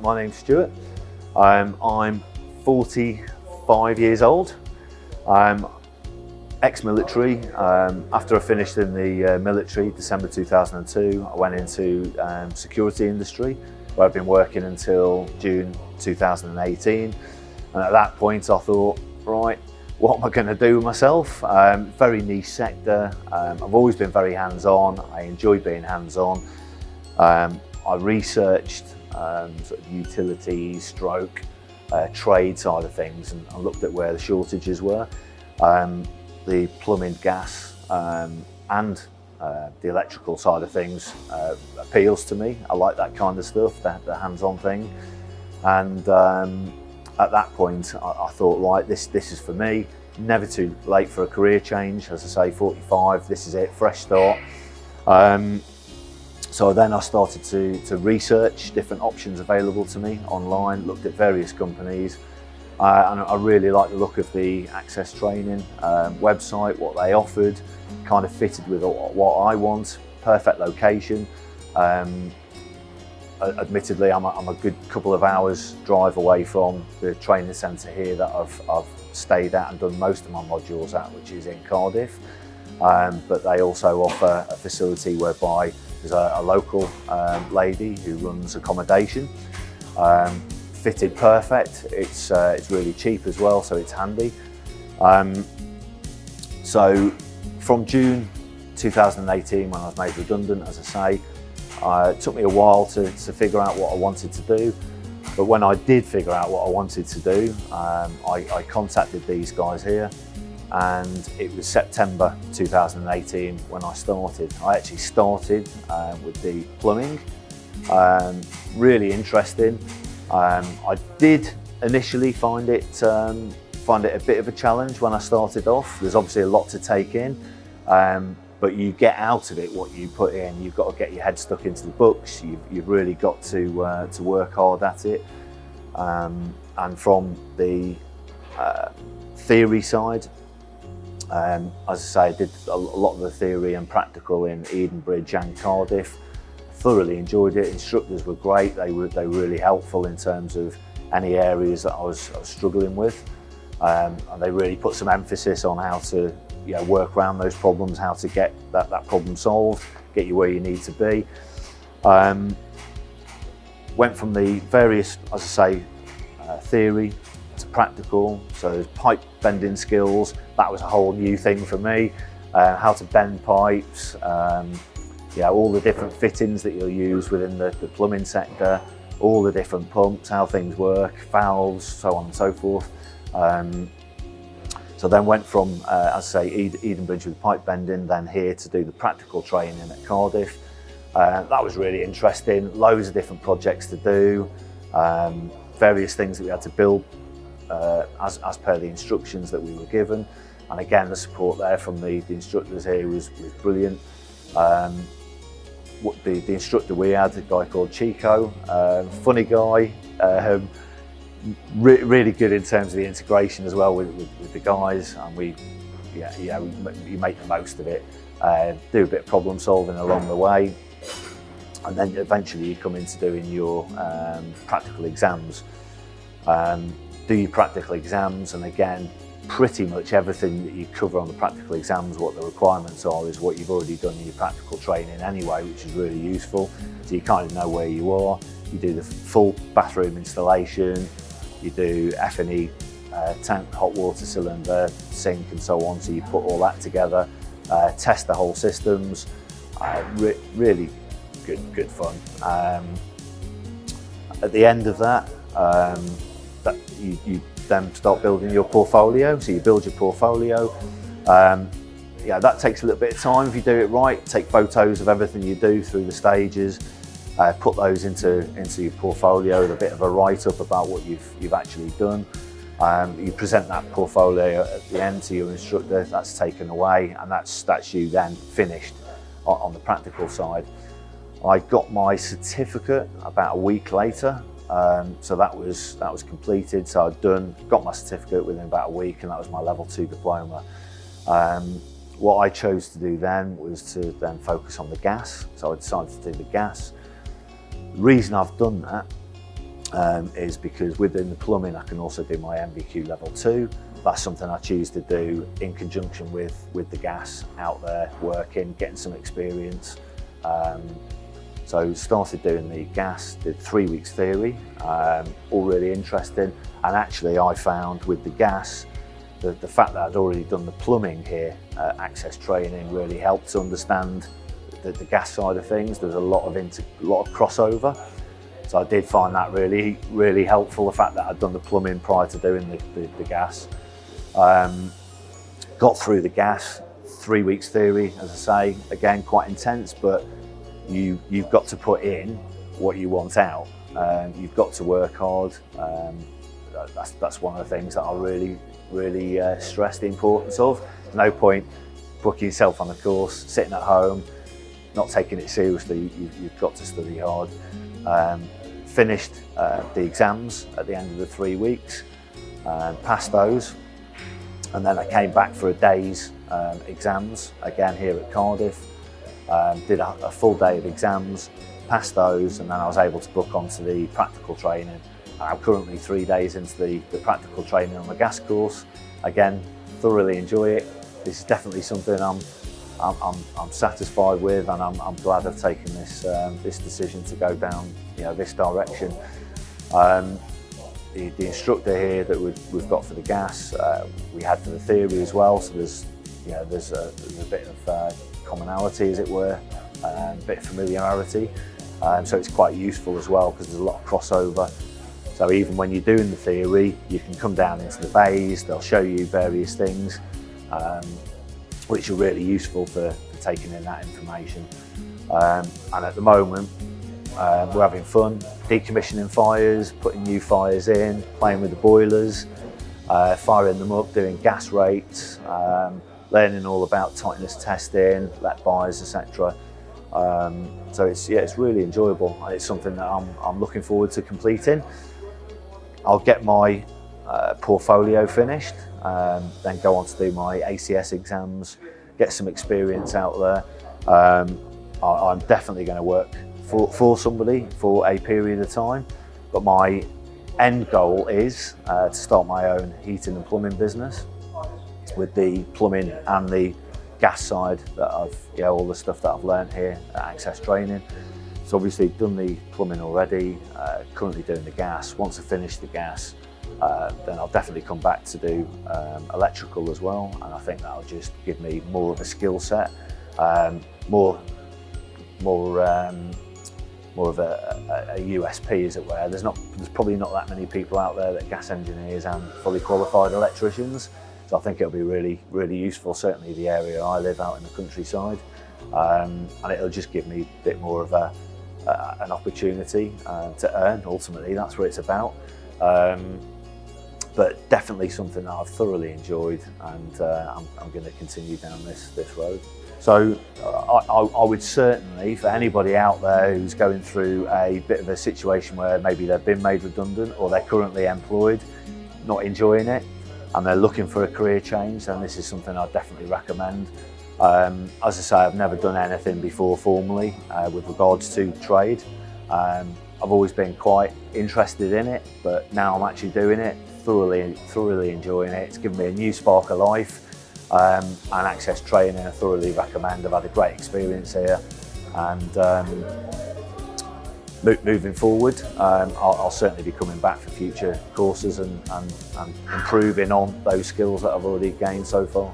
My name's Stuart. I'm 45 years old. I'm ex-military. After I finished in the military, December 2002, I went into security industry, where I've been working until June 2018. And at that point, I thought, right, what am I going to do with myself? Very niche sector. I've always been very hands-on. I enjoy being hands-on. I researched sort of utilities, stroke, trade side of things, and looked at where the shortages were. The plumbing, gas, and the electrical side of things appeals to me. I like that kind of stuff, the hands-on thing. And at that point, I thought, right, this is for me. Never too late for a career change. As I say, 45, this is it, fresh start. So then I started to research different options available to me online, looked at various companies, and I really liked the look of the Access Training website, what they offered, kind of fitted with what I want, perfect location. Admittedly, I'm a good couple of hours drive away from the training centre here that I've stayed at and done most of my modules at, which is in Cardiff. But they also offer a facility whereby there's a local lady who runs accommodation. Fitted perfect. It's really cheap as well, so it's handy. So from June 2018, when I was made redundant, as I say, it took me a while to figure out what I wanted to do. But when I did figure out what I wanted to do, I contacted these guys here, and it was September 2018 when I started. I actually started with the plumbing. Really interesting. I did initially find it a bit of a challenge when I started off. There's obviously a lot to take in, but you get out of it what you put in. You've got to get your head stuck into the books. You've really got to work hard at it. And from the theory side, as I say, I did a lot of the theory and practical in Edenbridge and Cardiff. Thoroughly enjoyed it. Instructors were great. They were really helpful in terms of any areas that I was struggling with, and they really put some emphasis on how to work around those problems, how to get that problem solved, get you where you need to be. Went from the various, as I say, theory to practical. So there's pipe bending skills. That was a whole new thing for me. How to bend pipes. All the different fittings that you'll use within the plumbing sector, all the different pumps, how things work, valves, so on and so forth. So then went from, as I say, Edenbridge with pipe bending, then here to do the practical training at Cardiff. That was really interesting, loads of different projects to do, various things that we had to build as per the instructions that we were given. And again, the support there from the instructors here was brilliant. The instructor we had, a guy called Chico, funny guy, really good in terms of the integration as well with the guys, and we make the most of it, do a bit of problem solving along the way, and then eventually you come into doing your practical exams. Do your practical exams, and again, pretty much everything that you cover on the practical exams, what the requirements are, is what you've already done in your practical training anyway, which is really useful. So you kind of know where you are. You do the full bathroom installation, you do F&E, tank, hot water cylinder, sink and so on, so you put all that together, test the whole systems. Really good fun. At the end of that, you then start building your portfolio. So you build your portfolio. That takes a little bit of time if you do it right. Take photos of everything you do through the stages, put those into your portfolio with a bit of a write-up about what you've actually done. You present that portfolio at the end to your instructor. That's taken away, and that's you then finished on the practical side. I got my certificate about a week later. So that was completed. So I'd got my certificate within about a week, and that was my level 2 diploma. What I chose to do then was to then focus on the gas. So I decided to do the gas. The reason I've done that is because within the plumbing I can also do my MVQ level 2. That's something I choose to do in conjunction with the gas, out there working, getting some experience. So started doing the gas, did 3 weeks theory, all really interesting. And actually I found with the gas, the fact that I'd already done the plumbing here, access training really helped to understand the gas side of things. There's a lot of crossover. So I did find that really helpful, the fact that I'd done the plumbing prior to doing the gas. Got through the gas, 3 weeks theory, as I say, again quite intense, but you've got to put in what you want out. You've got to work hard. That's one of the things that I really stress the importance of. There's no point booking yourself on a course, sitting at home, not taking it seriously. You've got to study hard. Finished the exams at the end of the 3 weeks, passed those, and then I came back for a day's exams, again here at Cardiff. Did a full day of exams, passed those, and then I was able to book onto the practical training. I'm currently 3 days into the practical training on the gas course. Again, thoroughly enjoy it. This is definitely something I'm satisfied with, and I'm glad I've taken this decision to go down this direction. The instructor here that we've got for the gas, we had for the theory as well. So there's a bit of commonality, as it were, a bit of familiarity. So it's quite useful as well because there's a lot of crossover. So even when you're doing the theory, you can come down into the bays. They'll show you various things, which are really useful for taking in that information. And at the moment, we're having fun, decommissioning fires, putting new fires in, playing with the boilers, firing them up, doing gas rates, learning all about tightness testing, let bys, etc. So it's really enjoyable, and it's something that I'm looking forward to completing. I'll get my portfolio finished, then go on to do my ACS exams, get some experience out there. I'm definitely going to work for somebody for a period of time, but my end goal is to start my own heating and plumbing business with the plumbing and the gas side that all the stuff that I've learned here at Access Training. So obviously done the plumbing already, currently doing the gas. Once I finish the gas, then I'll definitely come back to do electrical as well, and I think that'll just give me more of a skill set, more of a USP, as it were. There's probably not that many people out there that are gas engineers and fully qualified electricians, so I think it'll be really useful, certainly the area I live out in the countryside, and it'll just give me a bit more of an opportunity to earn. Ultimately, that's what it's about. But definitely something that I've thoroughly enjoyed, and I'm going to continue down this road. So I would certainly, for anybody out there who's going through a bit of a situation where maybe they've been made redundant or they're currently employed, not enjoying it, and they're looking for a career change, then this is something I'd definitely recommend. As I say, I've never done anything before formally with regards to trade. I've always been quite interested in it, but now I'm actually doing it, thoroughly enjoying it. It's given me a new spark of life, and Access Training I thoroughly recommend. I've had a great experience here, and moving forward, I'll certainly be coming back for future courses and improving on those skills that I've already gained so far.